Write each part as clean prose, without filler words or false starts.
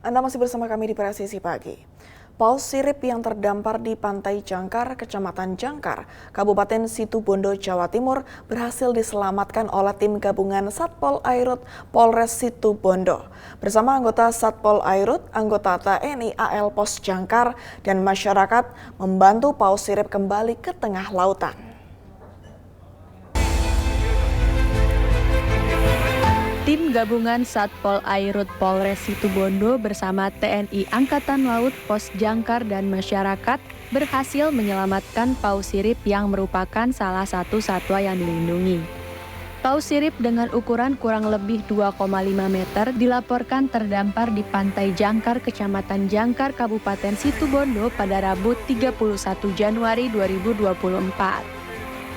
Anda masih bersama kami di Presisi Pagi. Paus sirip yang terdampar di Pantai Jangkar, Kecamatan Jangkar, Kabupaten Situbondo, Jawa Timur berhasil diselamatkan oleh tim gabungan Satpol Airut Polres Situbondo. Bersama anggota Satpol Airut, anggota TNI AL Pos Jangkar, dan masyarakat membantu paus sirip kembali ke tengah lautan. Tim gabungan Satpol Airut Polres Situbondo bersama TNI Angkatan Laut Pos Jangkar dan masyarakat berhasil menyelamatkan paus sirip yang merupakan salah satu satwa yang dilindungi. Paus sirip dengan ukuran kurang lebih 2,5 meter dilaporkan terdampar di Pantai Jangkar, Kecamatan Jangkar, Kabupaten Situbondo pada Rabu 31 Januari 2024.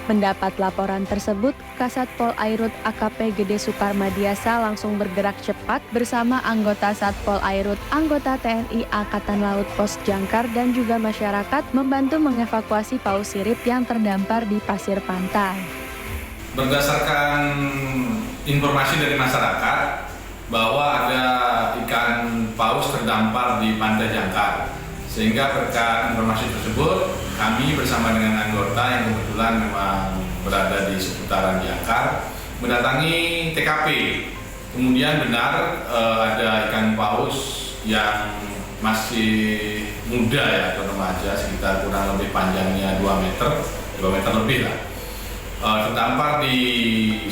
Mendapat laporan tersebut, Kasatpol Airut AKP Gede Sukarmadiasa langsung bergerak cepat bersama anggota Satpol Airut, anggota TNI Angkatan Laut Pos Jangkar, dan juga masyarakat membantu mengevakuasi paus sirip yang terdampar di pasir pantai. Berdasarkan informasi dari masyarakat bahwa ada ikan paus terdampar di Pantai Jangkar, sehingga berkat informasi tersebut kami bersama dengan anggota yang kebetulan memang berada di seputaran Jangkar mendatangi TKP. Kemudian benar ada ikan paus yang masih muda ya atau remaja, sekitar kurang lebih panjangnya 2 meter lebih lah. Terdampar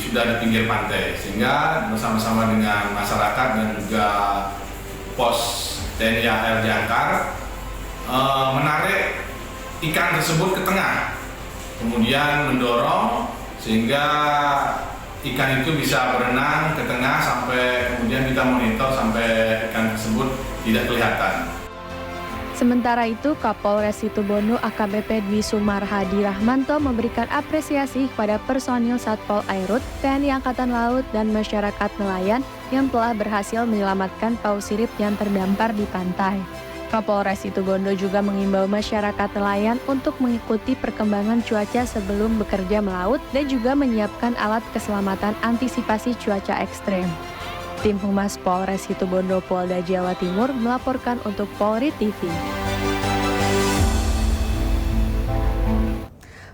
sudah di pinggir pantai, sehingga bersama-sama dengan masyarakat dan juga pos TNI AL Jangkar menarik ikan tersebut ke tengah, kemudian mendorong sehingga ikan itu bisa berenang ke tengah sampai kemudian kita monitor sampai ikan tersebut tidak kelihatan. Sementara itu, Kapolres Situbondo AKBP Dwi Sumarhadi Rahmanto memberikan apresiasi kepada personil Satpol Airut, TNI Angkatan Laut, dan masyarakat nelayan yang telah berhasil menyelamatkan paus sirip yang terdampar di pantai. Kapolres Situbondo juga mengimbau masyarakat nelayan untuk mengikuti perkembangan cuaca sebelum bekerja melaut dan juga menyiapkan alat keselamatan antisipasi cuaca ekstrem. Tim Humas Polres Situbondo Polda Jawa Timur melaporkan untuk Polri TV.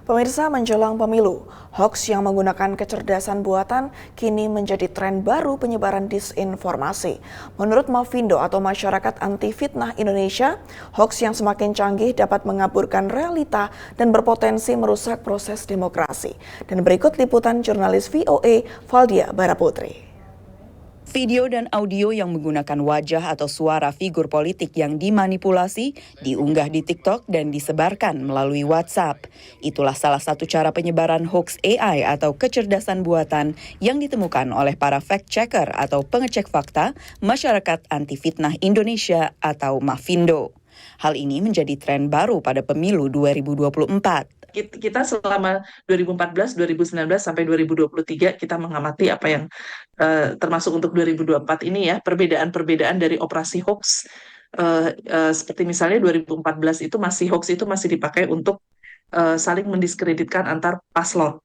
Pemirsa, menjelang pemilu, hoaks yang menggunakan kecerdasan buatan kini menjadi tren baru penyebaran disinformasi. Menurut Mafindo atau Masyarakat Anti Fitnah Indonesia, hoaks yang semakin canggih dapat mengaburkan realita dan berpotensi merusak proses demokrasi. Dan berikut liputan jurnalis VOA Valdia Baraputri. Video dan audio yang menggunakan wajah atau suara figur politik yang dimanipulasi diunggah di TikTok dan disebarkan melalui WhatsApp. Itulah salah satu cara penyebaran hoax AI atau kecerdasan buatan yang ditemukan oleh para fact-checker atau pengecek fakta Masyarakat Anti Fitnah Indonesia atau Mafindo. Hal ini menjadi tren baru pada pemilu 2024. Kita selama 2014, 2019 sampai 2023 kita mengamati apa yang termasuk untuk 2024 ini ya, perbedaan-perbedaan dari operasi hoax. Seperti misalnya 2014 itu hoax itu masih dipakai untuk saling mendiskreditkan antar paslon.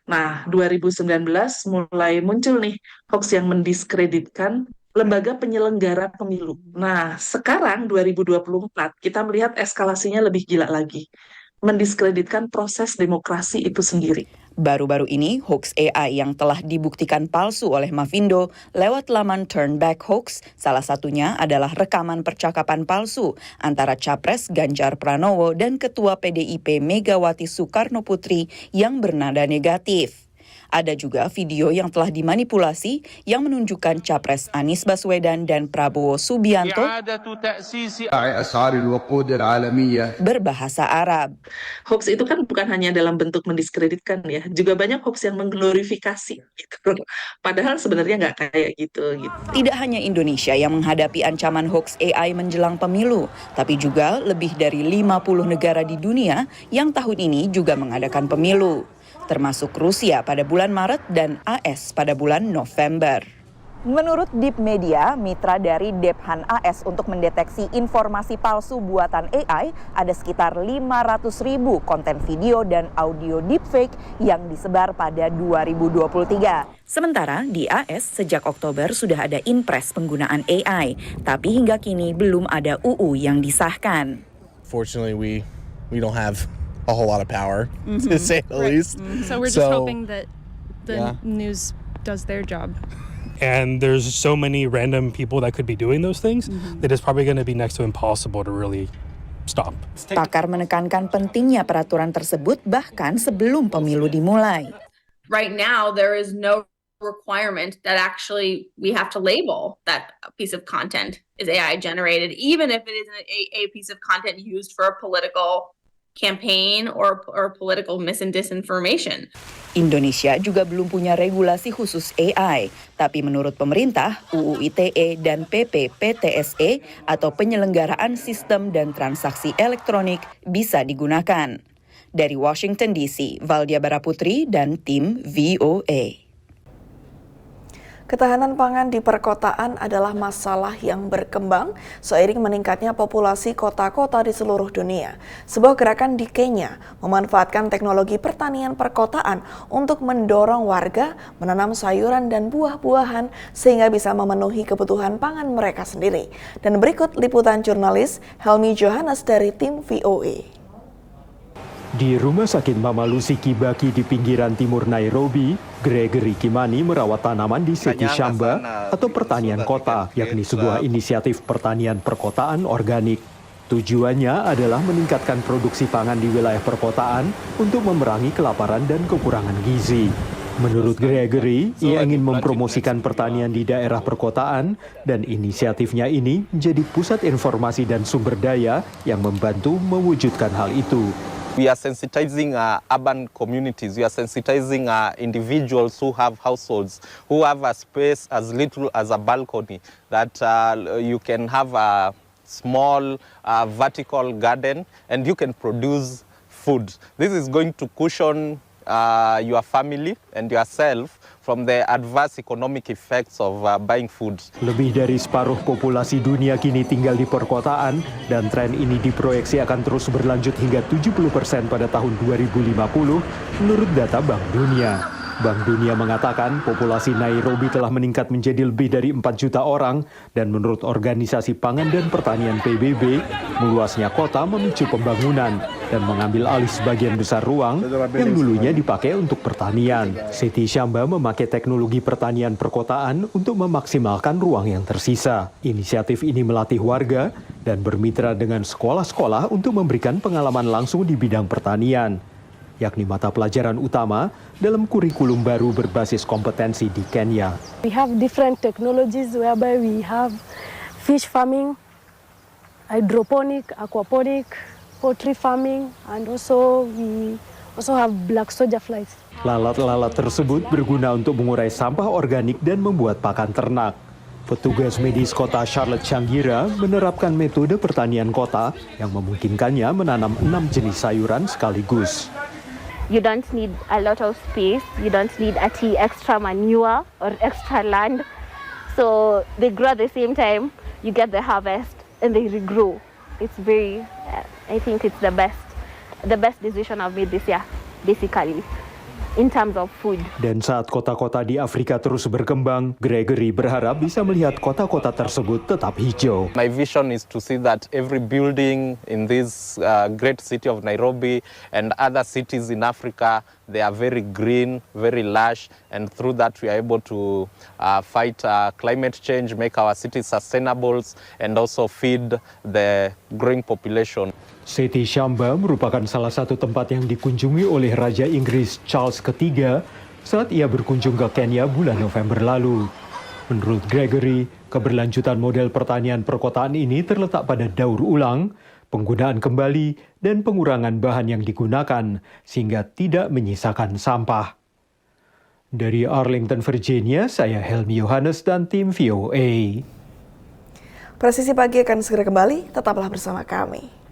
Nah, 2019 mulai muncul nih hoax yang mendiskreditkan lembaga penyelenggara pemilu. Nah, sekarang 2024 kita melihat eskalasinya lebih gila lagi, mendiskreditkan proses demokrasi itu sendiri. Baru-baru ini, hoax AI yang telah dibuktikan palsu oleh Mafindo lewat laman Turnback Hoax, salah satunya adalah rekaman percakapan palsu antara Capres Ganjar Pranowo dan Ketua PDIP Megawati Soekarnoputri yang bernada negatif. Ada juga video yang telah dimanipulasi yang menunjukkan Capres Anies Baswedan dan Prabowo Subianto berbahasa Arab. Hoax itu kan bukan hanya dalam bentuk mendiskreditkan ya, juga banyak hoax yang mengglorifikasi. Gitu. Padahal sebenarnya nggak kayak gitu. Tidak hanya Indonesia yang menghadapi ancaman hoax AI menjelang pemilu, tapi juga lebih dari 50 negara di dunia yang tahun ini juga mengadakan pemilu, termasuk Rusia pada bulan Maret dan AS pada bulan November. Menurut Deep Media, mitra dari Dephan AS untuk mendeteksi informasi palsu buatan AI, ada sekitar 500.000 konten video dan audio deepfake yang disebar pada 2023. Sementara di AS sejak Oktober sudah ada impres penggunaan AI, tapi hingga kini belum ada UU yang disahkan. Fortunately, we don't have a whole lot of power, to say the least. So we're just hoping that the news does their job. And there's so many random people that could be doing those things that it's probably going to be next to impossible to really stop. Pakar menekankan pentingnya peraturan tersebut bahkan sebelum pemilu dimulai. Right now, there is no requirement that actually we have to label that piece of content is AI generated, even if it is a piece of content used for a political campaign or political mis and disinformation. Indonesia juga belum punya regulasi khusus AI, tapi menurut pemerintah, UU ITE dan PP PTSE atau penyelenggaraan sistem dan transaksi elektronik bisa digunakan. Dari Washington DC, Valdia Baraputri dan tim VOA. Ketahanan pangan di perkotaan adalah masalah yang berkembang seiring meningkatnya populasi kota-kota di seluruh dunia. Sebuah gerakan di Kenya memanfaatkan teknologi pertanian perkotaan untuk mendorong warga menanam sayuran dan buah-buahan sehingga bisa memenuhi kebutuhan pangan mereka sendiri. Dan berikut liputan jurnalis Helmi Johannes dari tim VOA. Di Rumah Sakit Mama Lucy Kibaki di pinggiran timur Nairobi, Gregory Kimani merawat tanaman di Seti Shamba atau pertanian kota, yakni sebuah inisiatif pertanian perkotaan organik. Tujuannya adalah meningkatkan produksi pangan di wilayah perkotaan untuk memerangi kelaparan dan kekurangan gizi. Menurut Gregory, ia ingin mempromosikan pertanian di daerah perkotaan dan inisiatifnya ini menjadi pusat informasi dan sumber daya yang membantu mewujudkan hal itu. We are sensitizing urban communities. We are sensitizing individuals who have households, who have a space as little as a balcony, that you can have a small vertical garden and you can produce food. This is going to cushion your family and yourself from the adverse economic effects of buying food. Lebih dari separuh populasi dunia kini tinggal di perkotaan dan tren ini diproyeksi akan terus berlanjut hingga 70% pada tahun 2050 menurut data Bank Dunia. Bank Dunia mengatakan populasi Nairobi telah meningkat menjadi lebih dari 4 juta orang dan menurut Organisasi Pangan dan Pertanian PBB, meluasnya kota memicu pembangunan dan mengambil alih sebagian besar ruang yang dulunya dipakai untuk pertanian. Seti Shamba memakai teknologi pertanian perkotaan untuk memaksimalkan ruang yang tersisa. Inisiatif ini melatih warga dan bermitra dengan sekolah-sekolah untuk memberikan pengalaman langsung di bidang pertanian, yakni mata pelajaran utama dalam kurikulum baru berbasis kompetensi di Kenya. We have different technologies whereby we have fish farming, hydroponic, aquaponic, poultry farming, and also we have black soldier flies. Lalat-lalat tersebut berguna untuk mengurai sampah organik dan membuat pakan ternak. Petugas medis kota Charlotte Changira menerapkan metode pertanian kota yang memungkinkannya menanam 6 jenis sayuran sekaligus. You don't need a lot of space, you don't need extra manure or extra land. So they grow at the same time, you get the harvest and they regrow. It's very, I think it's the best decision I've made this year, basically, in terms of food. Dan saat kota-kota di Afrika terus berkembang, Gregory berharap bisa melihat kota-kota tersebut tetap hijau. My vision is to see that every building in this great city of Nairobi and other cities in Africa, they are very green, very lush, and through that we are able to fight climate change, make our cities sustainable, and also feed the growing population. Seti Shamba merupakan salah satu tempat yang dikunjungi oleh Raja Inggris Charles III saat ia berkunjung ke Kenya bulan November lalu. Menurut Gregory, keberlanjutan model pertanian perkotaan ini terletak pada daur ulang, penggunaan kembali, dan pengurangan bahan yang digunakan sehingga tidak menyisakan sampah. Dari Arlington, Virginia, saya Helmi Johannes dan tim VOA. Presisi Pagi akan segera kembali, tetaplah bersama kami.